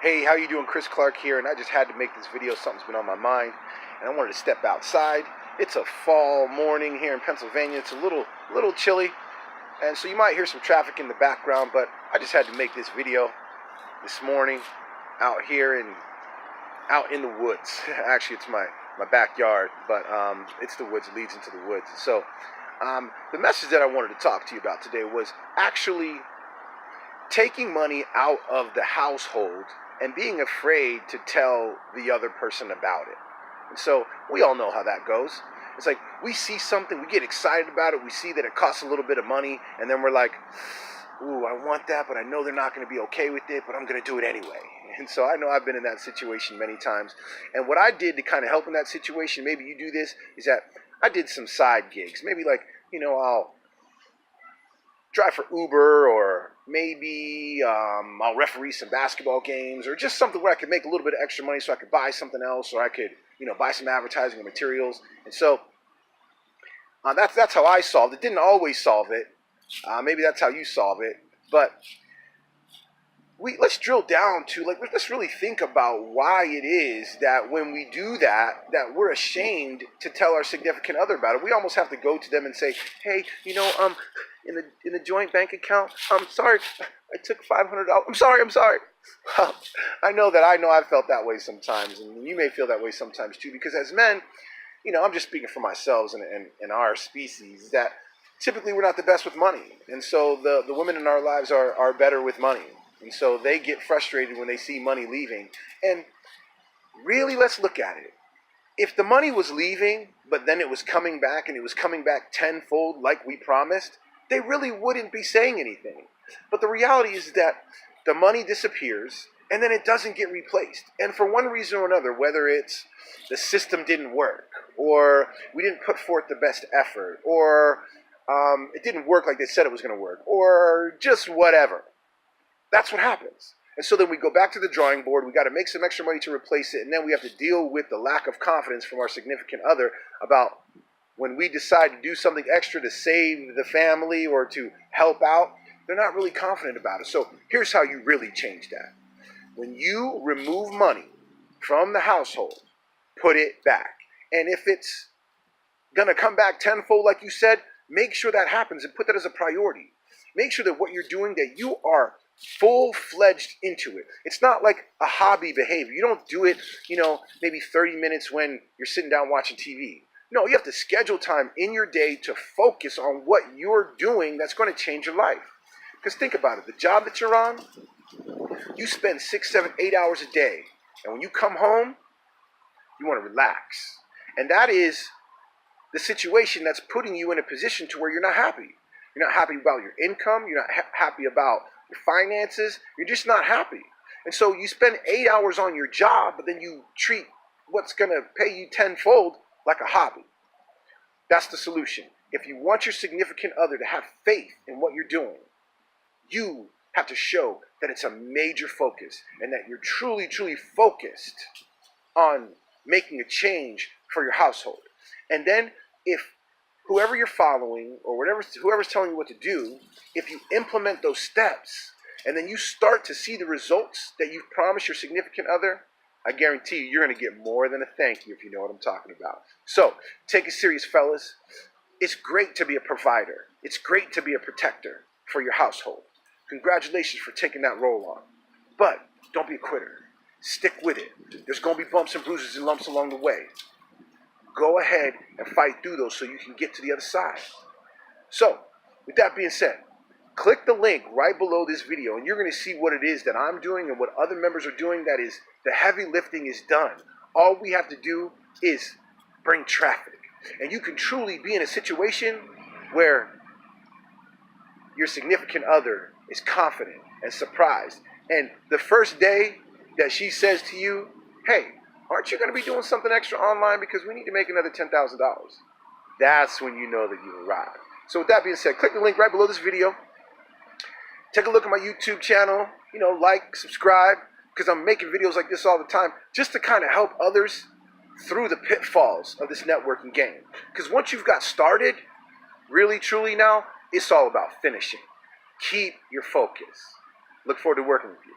Hey, how you doing? Chris Clark here, and I just had to make this video. Something's been on my mind, and I wanted to step outside. It's a fall morning here in Pennsylvania. It's a little chilly, and so you might hear some traffic in the background, but I just had to make this video this morning out here and out in the woods. Actually, it's my backyard, but it's the woods. It leads into the woods. So the message that I wanted to talk to you about today was actually taking money out of the household and being afraid to tell the other person about it. And so we all know how that goes. It's like we see something, we get excited about it, we see that it costs a little bit of money, and then we're like, ooh, I want that, but I know they're not going to be okay with it, but I'm going to do it anyway. And so I know I've been in that situation many times. And what I did to kind of help in that situation, maybe you do this, is that I did some side gigs. Maybe like, I'll drive for Uber, or maybe I'll referee some basketball games, or just something where I could make a little bit of extra money so I could buy something else, or I could, buy some advertising or materials. And so that's how I solved it. Didn't always solve it. Maybe that's how you solve it. But let's drill down to, let's really think about why it is that when we do that we're ashamed to tell our significant other about it. We almost have to go to them and say, hey, in the joint bank account, I'm sorry, I took $500. I'm sorry. Well, I know I've felt that way sometimes, and you may feel that way sometimes too, because as men, I'm just speaking for myself and our species, that typically we're not the best with money. And so the women in our lives are better with money. And so they get frustrated when they see money leaving. And really, let's look at it. If the money was leaving, but then it was coming back, and it was coming back tenfold like we promised, they really wouldn't be saying anything. But the reality is that the money disappears, and then it doesn't get replaced. And for one reason or another, whether it's the system didn't work, or we didn't put forth the best effort, or it didn't work like they said it was going to work, or just whatever. That's what happens. And so then we go back to the drawing board. We got to make some extra money to replace it, and then we have to deal with the lack of confidence from our significant other about when we decide to do something extra to save the family or to help out. They're not really confident about it. So here's how you really change that. When you remove money from the household, put it back. And if it's going to come back tenfold, like you said, make sure that happens and put that as a priority. Make sure that what you're doing, that you are full-fledged into it. It's not like a hobby behavior. You don't do it, maybe 30 minutes when you're sitting down watching TV. No, you have to schedule time in your day to focus on what you're doing that's going to change your life. Because think about it. The job that you're on, you spend 6, 7, 8 hours a day. And when you come home, you want to relax. And that is the situation that's putting you in a position to where you're not happy. You're not happy about your income. You're not happy about your finances. You're just not happy. And so you spend 8 hours on your job, but then you treat what's going to pay you tenfold like a hobby. That's the solution. If you want your significant other to have faith in what you're doing, you have to show that it's a major focus and that you're truly, truly focused on making a change for your household. And then if whoever you're following or whoever's telling you what to do, if you implement those steps and then you start to see the results that you've promised your significant other, I guarantee you're going to get more than a thank you, if you know what I'm talking about. So take it serious, fellas. It's great to be a provider. It's great to be a protector for your household. Congratulations for taking that role on. But don't be a quitter. Stick with it. There's going to be bumps and bruises and lumps along the way. Go ahead and fight through those so you can get to the other side. So, with that being said, click the link right below this video and you're going to see what it is that I'm doing and what other members are doing. That is, the heavy lifting is done. All we have to do is bring traffic. And you can truly be in a situation where your significant other is confident and surprised. And the first day that she says to you, hey, aren't you going to be doing something extra online because we need to make another $10,000? That's when you know that you've arrived. So with that being said, click the link right below this video. Take a look at my YouTube channel. Like, subscribe, because I'm making videos like this all the time just to kind of help others through the pitfalls of this networking game. Because once you've got started, really, truly now, it's all about finishing. Keep your focus. Look forward to working with you.